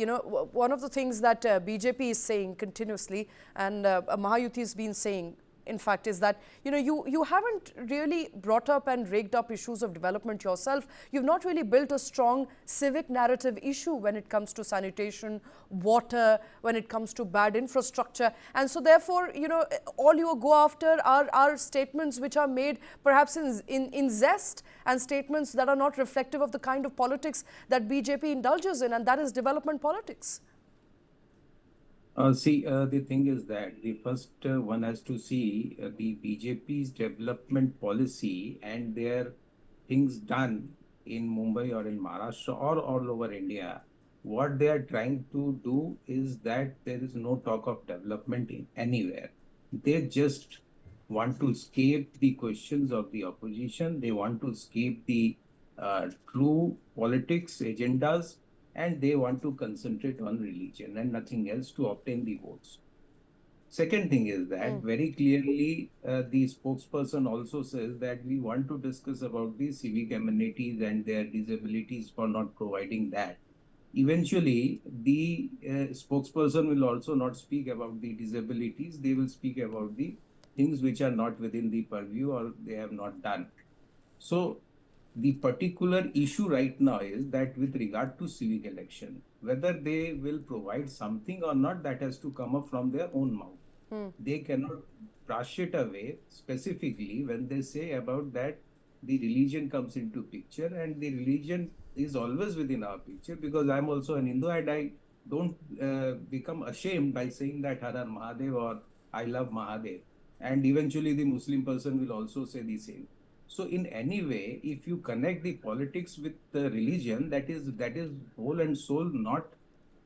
one of the things that BJP is saying continuously, and Mahayuti has been saying, in fact, is that, you haven't really brought up and raked up issues of development yourself. You've not really built a strong civic narrative issue when it comes to sanitation, water, when it comes to bad infrastructure. And so therefore, all you go after are statements which are made perhaps in zest, and statements that are not reflective of the kind of politics that BJP indulges in, and that is development politics. The thing is that the first one has to see the BJP's development policy and their things done in Mumbai or in Maharashtra or all over India. What they are trying to do is that there is no talk of development in anywhere. They just want to escape the questions of the opposition. They want to escape the true politics agendas, and they want to concentrate on religion and nothing else to obtain the votes. Second thing is that very clearly the spokesperson also says that we want to discuss about the civic amenities and their disabilities for not providing that. Eventually, the spokesperson will also not speak about the disabilities. They will speak about the things which are not within the purview or they have not done. So the particular issue right now is that with regard to civic election, whether they will provide something or not, that has to come up from their own mouth. They cannot brush it away specifically when they say about that the religion comes into picture, and the religion is always within our picture, because I'm also an Hindu and I don't become ashamed by saying that Har Har Mahadev or I love Mahadev. And eventually the Muslim person will also say the same. So in any way, if you connect the politics with the religion, that is whole and soul not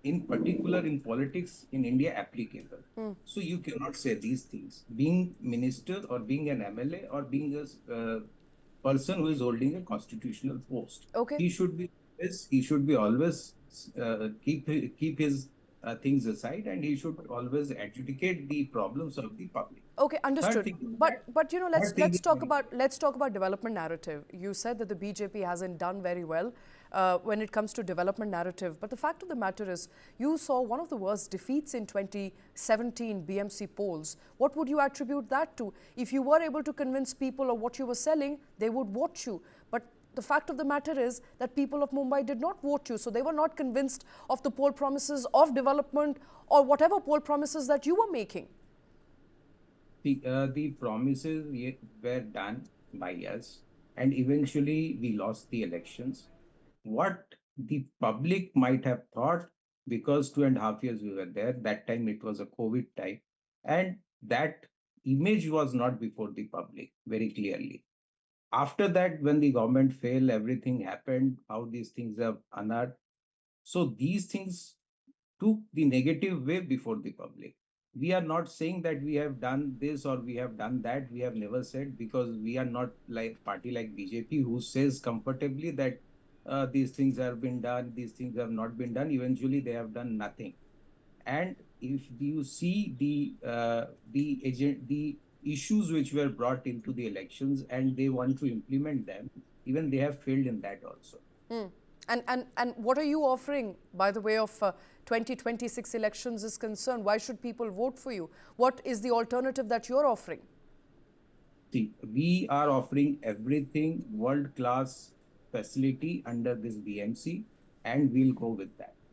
in particular in politics in India applicable. So you cannot say these things. Being minister or being an MLA or being a person who is holding a constitutional post, Okay. he should be always keep his things aside, and he should always adjudicate the problems of the public. Okay, understood. But let's talk about development narrative. You said that the BJP hasn't done very well when it comes to development narrative. But the fact of the matter is, you saw one of the worst defeats in 2017 BMC polls. What would you attribute that to? If you were able to convince people of what you were selling, they would vote you. But the fact of the matter is that people of Mumbai did not vote you. So they were not convinced of the poll promises of development or whatever poll promises that you were making. The promises were done by us, and eventually we lost the elections. What the public might have thought, because 2.5 years we were there, that time it was a COVID time, and that image was not before the public very clearly. After that, when the government failed, everything happened, how these things have unearthed. So these things took the negative way before the public. We are not saying that we have done this or we have done that. We have never said, because we are not like party like BJP who says comfortably that these things have been done, these things have not been done. Eventually, they have done nothing. And if you see the issues which were brought into the elections and they want to implement them, even they have failed in that also. And what are you offering by the way of 2026 elections is concerned? Why should people vote for you? What is the alternative that you're offering? See, we are offering everything world-class facility under this BMC, and we'll go with that.